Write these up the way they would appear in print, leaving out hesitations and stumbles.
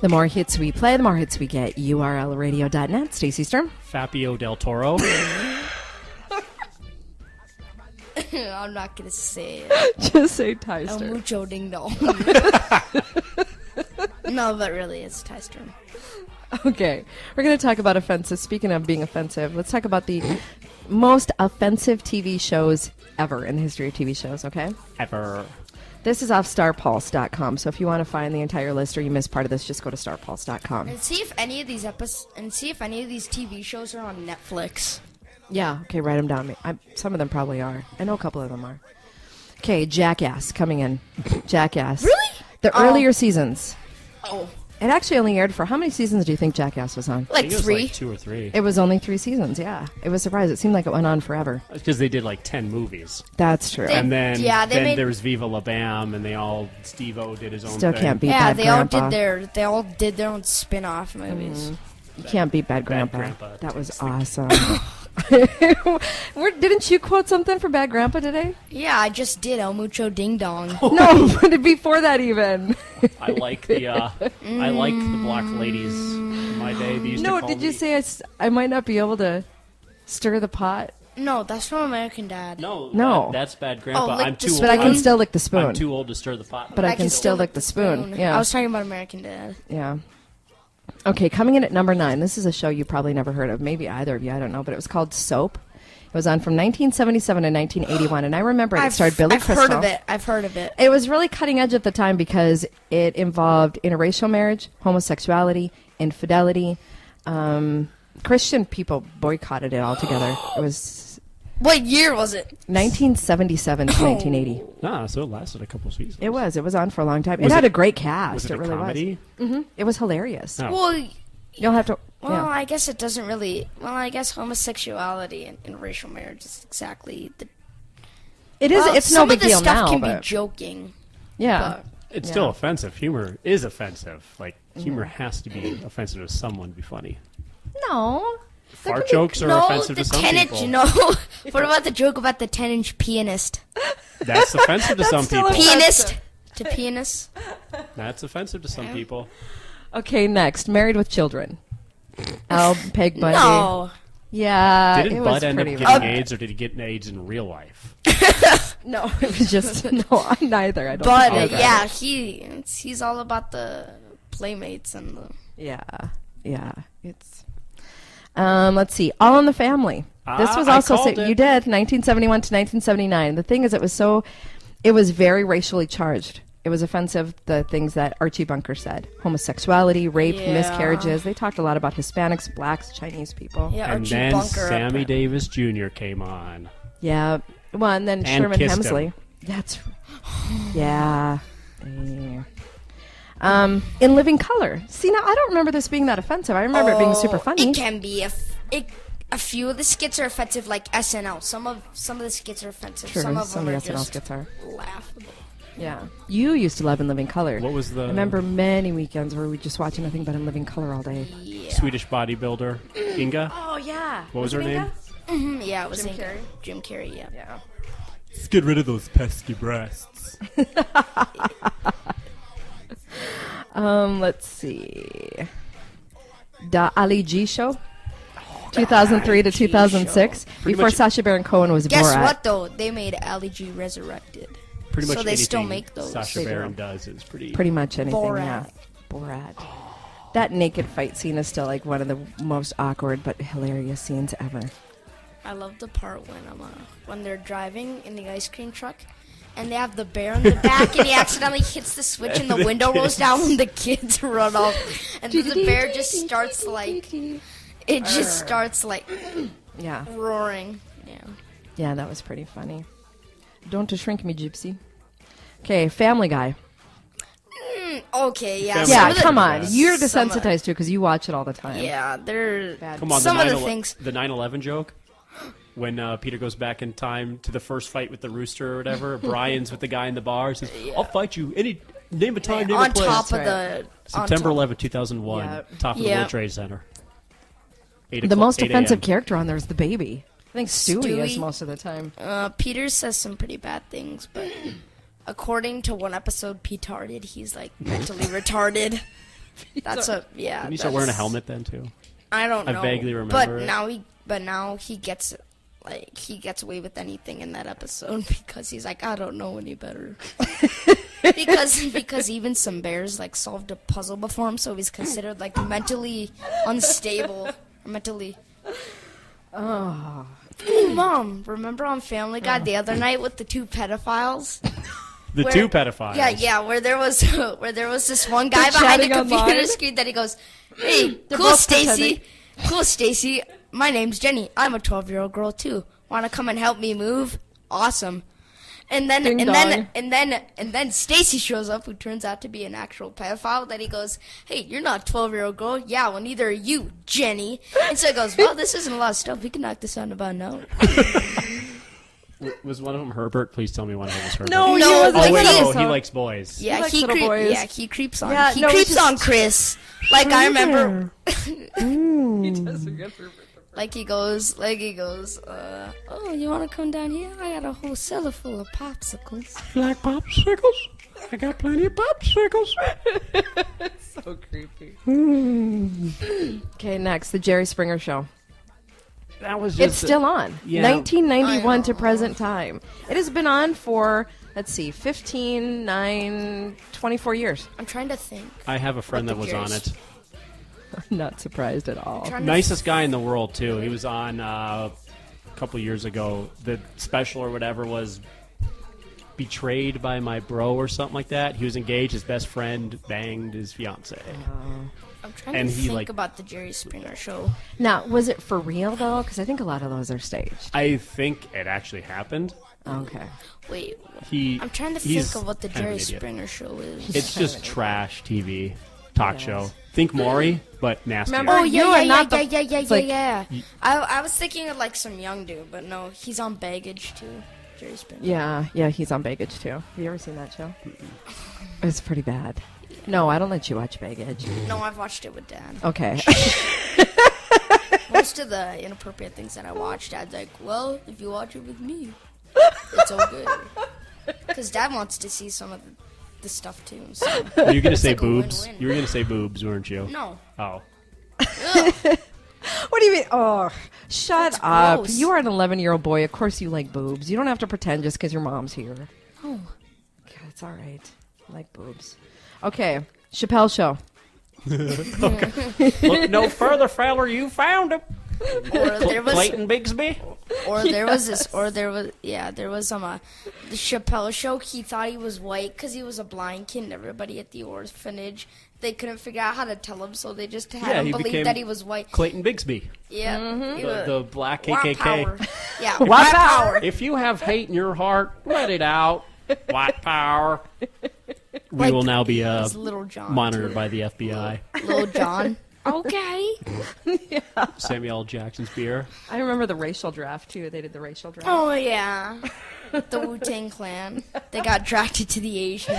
The more hits we play, the more hits we get. URLradio.net. Stacy Sturm. Fabio Del Toro. I'm not going to say it. Just say Ty El Sturm. Mucho Ding Dong. No, but really, it's Ty Sturm. Okay. We're going to talk about offensive. Speaking of being offensive, let's talk about the most offensive TV shows ever in the history of TV shows, okay? Ever. This is off starpulse.com, so if you want to find the entire list or you missed part of this, just go to starpulse.com. And see if any of these TV shows are on Netflix. Yeah, okay, write them down. Some of them probably are. I know a couple of them are. Okay, Jackass coming in. Jackass. Really? The earlier seasons. Oh. It actually only aired for how many seasons do you think Jackass was on? Like I think it was 3? like 2 or 3. It was only 3 seasons, yeah. It was surprised. It seemed like it went on forever. Because they did like 10 movies. That's true. They- And then, yeah, they made- there was Viva La Bam, and Steve-O did his own Still thing. can't beat Yeah, Bad Grandpa. they all did their own spin-off movies. You can't beat Bad Grandpa. Grandpa. That was awesome. Didn't you quote something for Bad Grandpa today? Yeah, I just did El Mucho Ding Dong. No, but before that even. I like the black ladies in my day. They used to No, call did you me- say I might not be able to stir the pot? No, that's from American Dad. No. that's Bad Grandpa. Oh, lick I'm the too spoon. But I can old. still lick the spoon. I'm too old to stir the pot. But I can still lick the spoon. Yeah. I was talking about American Dad. Yeah. Okay, coming in at number 9. This is a show you probably never heard of. Maybe either of you. I don't know. But it was called Soap. It was on from 1977 to 1981. And I remember it starred Billy Crystal. I've heard of it. It was really cutting edge at the time because it involved interracial marriage, homosexuality, infidelity. Christian people boycotted it altogether. It was What year was it? 1977 to 1980. So it lasted a couple seasons. It was. It was on for a long time. Was it had it- a great cast. Was it a really comedy? was. It was hilarious. Oh. Well, You'll have to. well, yeah. I guess it doesn't really. Well, I guess homosexuality and racial marriage is exactly the. It is. Well, It's no some big of this deal stuff now. can But be joking. yeah. But It's still offensive. Humor is offensive. Like, humor has to be offensive to someone to be funny. No. There Fart can be- jokes are no, offensive the to some 10-inch. people. No, what about the joke about the 10-inch pianist? That's offensive to some still people. Pianist to pianist. That's offensive to some people. Okay, next. Married with Children. Al Peg Bundy. No. Yeah. Didn't it was Bud end up pretty getting rough. AIDS, or did he get AIDS in real life? No, it was just no. Neither. I don't. But think either. yeah, he's all about the playmates and the. Yeah. It's. Let's see. All in the Family. This was I also called it. you did 1971 to 1979. The thing is, it was very racially charged. It was offensive. The things that Archie Bunker said: homosexuality, rape, Yeah. miscarriages. They talked a lot about Hispanics, blacks, Chinese people. Yeah, And Archie then Bunker. Sammy Davis Jr. came on. Yeah. Well, and then And Sherman kissed Hemsley. him. That's. Yeah. In Living Color. See, now I don't remember this being that offensive. I remember it being super funny. It can be. A few of the skits are offensive, like SNL. Some of the skits are offensive. True, Some of some them of are the SNL just skits are. laughable. Yeah. You used to love In Living Color. What was the I remember many weekends where we just watching nothing but In Living Color all day. Swedish bodybuilder, Inga? Oh, yeah. What was her name? Yeah, it was Jim Carrey? Jim Carrey, yeah. Yeah. Let's get rid of those pesky breasts. Let's see. Da Ali G Show. 2003 to 2006. Before much- Sacha Baron Cohen was Guess Borat. what, though? They made Ali G Resurrected. Pretty much So they still anything make those. Sacha They do. Baron does is pretty. Pretty much anything, Borat. yeah. Borat. That naked fight scene is still like one of the most awkward but hilarious scenes ever. I love the part when they're driving in the ice cream truck, and they have the bear in the back, and he accidentally hits the switch, and the window rolls down, and the kids run off, and then the bear just starts like, it just starts like Yeah. roaring. Yeah. Yeah, that was pretty funny. Don't to shrink me, Gypsy. Okay, Family Guy. Okay, yeah. Family some Yeah, of the- come on. You're some of- desensitized to it because you watch it all the time. Yeah, they're Come on, some the of the 9/11 things. The 9/11 joke. When Peter goes back in time to the first fight with the rooster or whatever, Brian's with the guy in the bar. He says, "I'll fight you any name a time, name a on place." top of That's the September on top- 11th, 2001, Yeah. top of the Yeah. World Trade Center. The most 8 offensive a.m. character on there is the baby. I think Stewie is Stewie. most of the time. Peter says some pretty bad things, but according to one episode, Petarded, he's like mentally retarded. That's a yeah. Didn't he start wearing a helmet then too? I don't know. I vaguely remember. But now he gets away with anything in that episode because he's like, I don't know any better. because even some bears like solved a puzzle before him, so he's considered like mentally unstable, mentally. Oh. Hey, Mom, remember on Family Guy the other night with the two pedophiles? The two pedophiles. Yeah, where there was this one guy behind the computer online. screen that he goes, "Hey, They're cool both Stacy, cool Stacy. My name's Jenny. I'm a 12-year-old girl too. Want to come and help me move? Awesome." And then Ding and then Stacy shows up, who turns out to be an actual pedophile. Then he goes, "Hey, you're not a 12-year-old girl." "Yeah, well, neither are you, Jenny." And so he goes, "Well, this isn't a lot of stuff. We can knock this out in about an hour." Was one of them Herbert? Please tell me one of them was Herbert. No, No, he wasn't. but Oh wait, he- no, he likes boys. Yeah, likes he little boys. Yeah, he creeps on. Yeah, he no, it's creeps just- on Chris. Like I remember. He does forget for Like he goes, "Oh, you want to come down here? I got a whole cellar full of popsicles." You like popsicles? I got plenty of popsicles. so creepy. Okay, next, the Jerry Springer Show. That was It's just still on. yeah. 1991 I to know. present time. It has been on for, 24 years. I'm trying to think. I have a friend What that was the on Jerry's- it. I'm not surprised at all. Trying to Nicest guy in the world too. He was on a couple years ago. The special or whatever was betrayed by my bro or something like that. He was engaged. His best friend banged his fiance. I'm trying and to he, think like- about the Jerry Springer Show. Now, was it for real, though? Because I think a lot of those are staged. I think it actually happened. Okay. Wait, He. I'm trying to he's think of what the kind of Jerry an idiot. Springer Show is. It's just trash TV talk Yes. show. Think Maury, but nastier. Remember- Oh You yeah, are yeah, not the- yeah. it's like- I was thinking of like some young dude, but no, he's on Baggage too. Jerry Springer. Yeah, he's on Baggage, too. Have you ever seen that show? It's pretty bad. No, I don't let you watch Baggage. No, I've watched it with Dad. Okay. Most of the inappropriate things that I watched, Dad's like, "Well, if you watch it with me, it's all good." Because Dad wants to see some of the stuff too. So. Were you going to say like a boobs? win-win. You were going to say boobs, weren't you? No. Oh. Ugh. What do you mean? Oh, shut up. gross. You are an 11-year-old boy. Of course you like boobs. You don't have to pretend just because your mom's here. Oh. Okay, it's all right. I like boobs. Okay, Chappelle Show. Look no further, feller. You found him. Or there was, Clayton Bigsby. or there was this, or there was, yeah, there was the Chappelle Show. He thought he was white because he was a blind kid. And everybody at the orphanage, they couldn't figure out how to tell him, so they just had Yeah, him he believe became that he was white. Clayton Bigsby. Yeah, he was- The black White KKK. power. Yeah, White white power. power. If you have hate in your heart, let it out. White power. We Like, will now be It's Little John. monitored too. by the FBI. Little John. Okay. Samuel L. Jackson's beer. I remember the racial draft, too. They did the racial draft. Oh yeah. The Wu-Tang Clan. They got drafted to the Asians.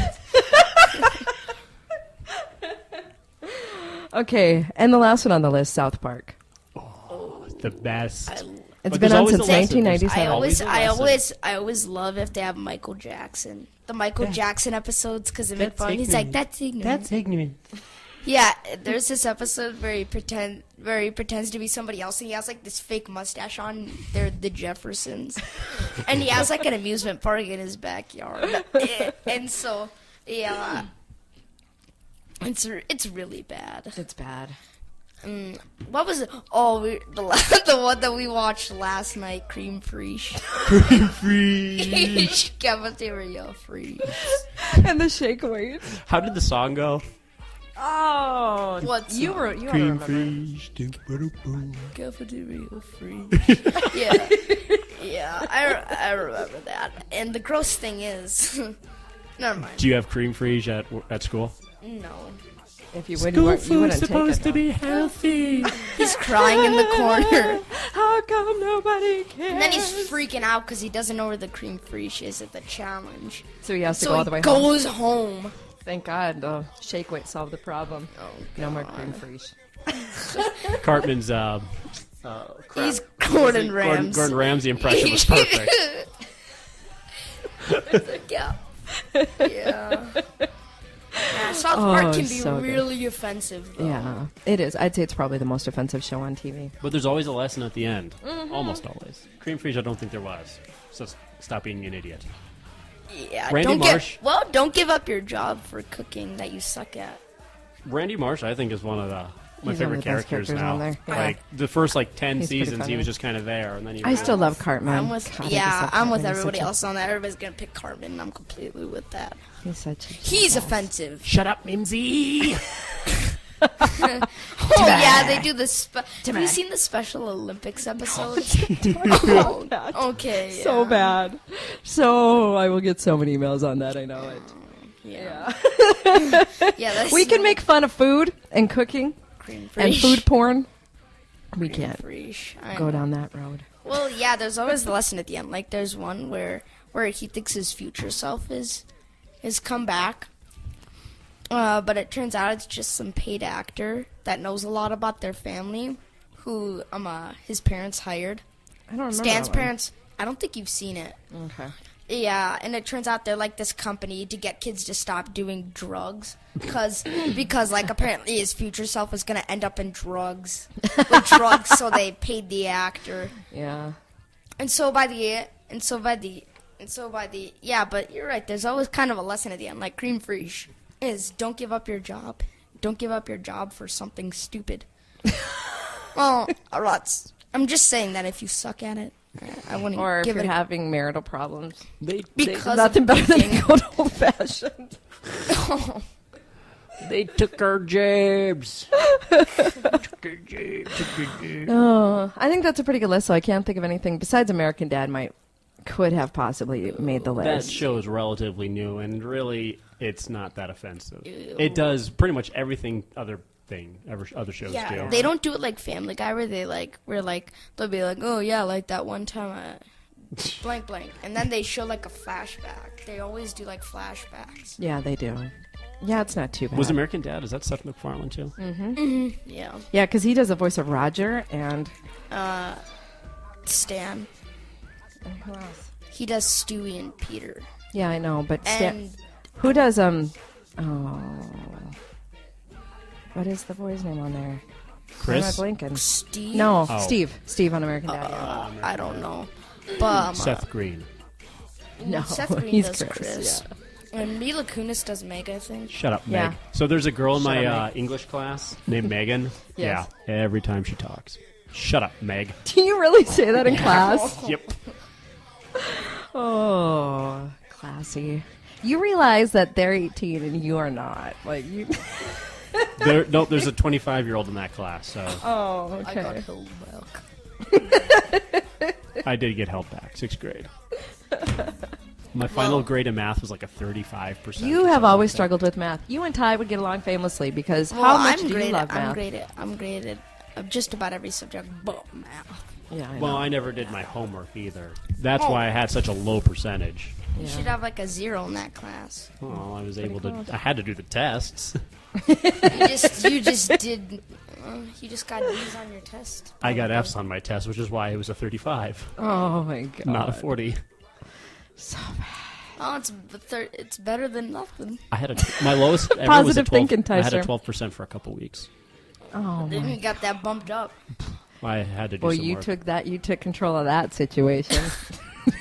Okay, and the last one on the list, South Park. The best. It's But been there's on always since a lesson. There's 1997. I always love if they have Michael Jackson. The Michael Jackson episodes because they make That's fun. He's like, ignorant. "That's ignorant." ignorant. Yeah, there's this episode where he pretends to be somebody else, and he has like this fake mustache on. They're the Jeffersons, and he has like an amusement park in his backyard, and so yeah, it's really bad. It's bad. What was it? Oh, the one that we watched last night, Cream Free. Cafeteria free. And the shake weight. How did the song go? Oh, What you song? were you remember? Cafeteria free. Yeah, yeah, I remember that. And the gross thing is, never mind. Do you have cream frige at school? No, If you wouldn't, you wouldn't take it. be healthy. he's crying in the corner, How come nobody cares? and then he's freaking out because he doesn't know where the cream free is at the challenge. So he has to So go all he the way home. goes home. Thank God, the shake weight solved the problem. Oh, No more cream free. Cartman's He's Gordon Ramsay. Gordon Ramsay impression was perfect. Yeah. Yeah. South Park can be so good. really offensive, though. Yeah, it is. I'd say it's probably the most offensive show on TV. But there's always a lesson at the end. Almost always. Cream Freeze, I don't think there was. So stop being an idiot. Yeah, Randy Marsh. Don't give up your job for cooking that you suck at. Randy Marsh, I think, is one of my He's one favorite of the best characters characters now. on there. Yeah. Like the first 10 He's pretty seasons, he funny. was just kind of there, and then he. I still love Cartman. I'm with God, I just love I'm with Cartman. He's everybody such a- else on that. Everybody's gonna pick Cartman. I'm completely with that. He's such. A He's jackass. offensive. Shut up, Mimsy. Oh yeah, they do the. Have you seen the Special Olympics episodes? Oh, okay. So yeah. bad. So I will get so many emails on that. I know it. Yeah. Yeah. That's We can make fun of food and cooking cream and free. food porn. We can't I go know. down that road. Well, yeah. There's always the lesson at the end. Like there's one where he thinks his future self is come back. But it turns out it's just some paid actor that knows a lot about their family, who his parents hired. I don't remember. Stan's that one. parents. I don't think you've seen it. Okay. Yeah, and it turns out they're like this company to get kids to stop doing drugs because like apparently his future self is gonna end up in drugs with drugs, so they paid the actor. Yeah. And so by the yeah, but you're right. There's always kind of a lesson at the end, like Cream Free is don't give up your job. Don't give up your job for something stupid. Well, I'm just saying that if you suck at it, I wouldn't Or if give you're it. having marital problems. Because Nothing of better than cooking. a good old fashioned. They took our jabs. Oh, I think that's a pretty good list. So I can't think of anything besides American Dad could have possibly made the That list. show is relatively new, and really, it's not that offensive. It does pretty much everything other shows Yeah, do. they don't do it like Family Guy where they'll be like, oh yeah, like that one time I blank blank, and then they show like a flashback. They always do like flashbacks. Yeah, they do. Yeah, it's not too bad. Was American Dad? Is that Seth MacFarlane too? Yeah, Yeah, because he does the voice of Roger and Stan. who else? He does Stewie and Peter. Yeah, I know, but And who does what is the boy's name on there? Why am I Chris? blinking? Steve. No, Oh. Steve on American Dad. Yeah. I don't know, but Seth Green. No, Seth Green he's does Chris. Chris. And Mila Kunis does Meg, I think. Shut up, Yeah. Meg. So there's a girl in Shut my up, Meg. English class named Megan. Yes. Yeah, every time she talks. Shut up, Meg. Do you really say that in class? Yep. Oh, classy. You realize that they're 18 and you are not. Like you. There's a 25-year-old in that class, so Oh, I got okay. held back. I did get held back. 6th grade. My final grade in math was like a 35%. You have always struggled with math. You and Ty would get along famously because how much do you love math? I'm graded just about every subject but math. Yeah, I know. Well, I never did my homework either. That's why I had such a low percentage. You should have like a 0 in that class. Well, I was able to. I had to do the tests. You just did. You just got D's on your test. I got F's on my test, which is why it was a 35, Oh my god. not a 40. So bad. Oh, it's better than nothing. I had my lowest ever was a Positive 12. thinking, I had a Tyser. 12% for a couple weeks. Oh Then my. you got that bumped up. I had to do Well, some you work. took control of that situation.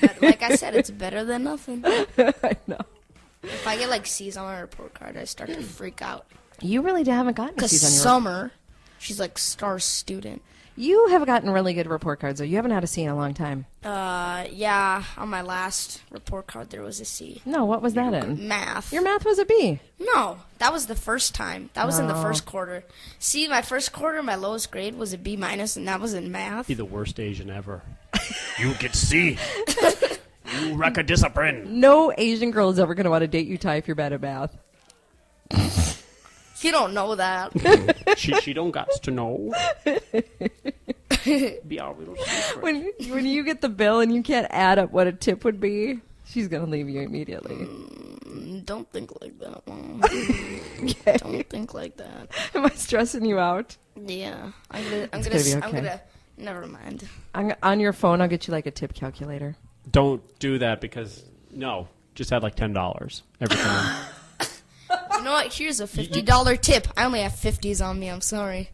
But like I said, it's better than nothing. I know. If I get like C's on my report card, I start to freak out. You really haven't gotten Because C's on your. Summer, she's like star student. You have gotten really good report cards, though. You haven't had a C in a long time. Yeah, on my last report card there was a C. No, what was that in? Math. Your math was a B. No, that was the first time. That was in the Oh. first quarter. See, my first quarter, my lowest grade was a B minus, and that was in math. Be the worst Asian ever. You get C. You wreck a discipline. No Asian girl is ever going to want to date you, Ty, if you're bad at math. You don't know that. She don't got to know. Be our little secret. When you get the bill and you can't add up what a tip would be, she's going to leave you immediately. Don't think like that, Mom. Okay. Don't think like that. Am I stressing you out? Yeah, It's gonna be okay. Never mind. On your phone, I'll get you like a tip calculator. Don't do that because, no, just add like $10 every time. You know what? Here's a $50 tip. I only have 50s on me. I'm sorry.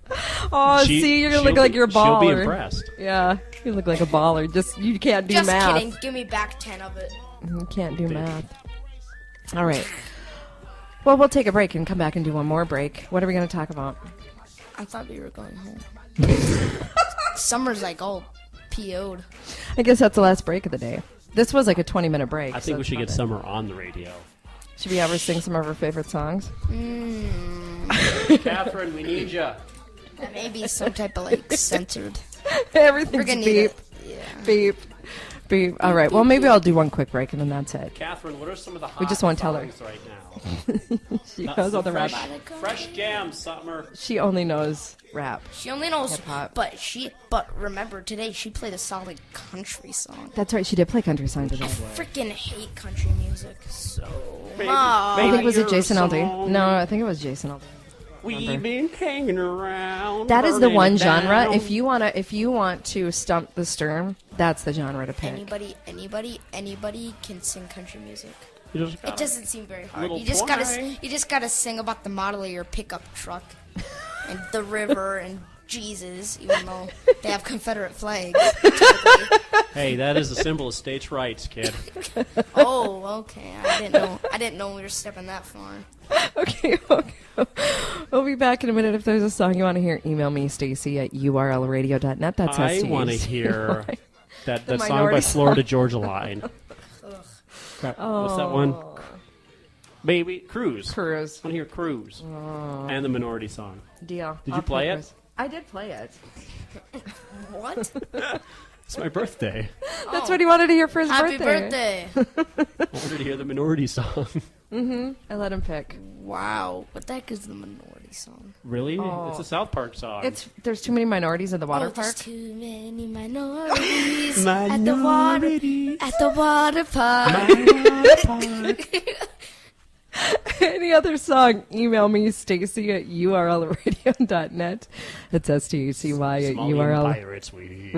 Oh, see, you're gonna look like you're a baller. She'll be impressed. Yeah, you look like a baller. Just you can't do Just math. kidding. Give me back 10 of it. You can't do math. All right. Well, we'll take a break and come back and do one more break. What are we going to talk about? I thought we were going home. Summer's like all PO'd. I guess that's the last break of the day. This was like a 20-minute break. I think we should get Summer on the radio. Should we ever sing some of her favorite songs? Catherine, we need you. That may be some type of like censored. Everything's We're gonna beep, need it. Yeah. beep, beep. All right. Well, maybe I'll do one quick break and then that's it. Catherine, what are some of the hot We just won't tell her. songs right now? She knows all the rap. Fresh jam, Summer. She only knows rap. She only knows Hip-hop. but remember today she played a solid country song. That's right. She did play country song today. Freaking hate country music so much. I think was it your Jason Aldean? song. No, I think it was Jason Aldean. We've been hanging around. That is the burning one it genre. down. If you want to stump the Sturm, that's the genre to pick. Anybody can sing country music. You just It gotta- doesn't seem very hard. Little You just twang. gotta sing about the model of your pickup truck and the river and Jesus, even though they have Confederate flags. typically. Hey, that is the symbol of states' rights, kid. Oh, okay. I didn't know we were stepping that far. Okay. We'll be back in a minute. If there's a song you want to hear, email me, Stacy at urlradio.net. That's I want to hear that song by minority Florida Georgia Line. Crap, what's that one? Baby Cruise. Cruise. I want to hear Cruise and the Minority song. Deal. Did you play it? I did play it. What? It's my birthday. That's what he wanted to hear for his Happy birthday. I wanted to hear the Minority song. I let him pick. Wow. What the heck is the minority song? Really? It's a South Park song. There's too many minorities at the water Oh, park. there's too many minorities at the water park. Any other song, email me, Stacy at urlradio.net. It's STACY at Somalian urlradio.net. Pirates, we.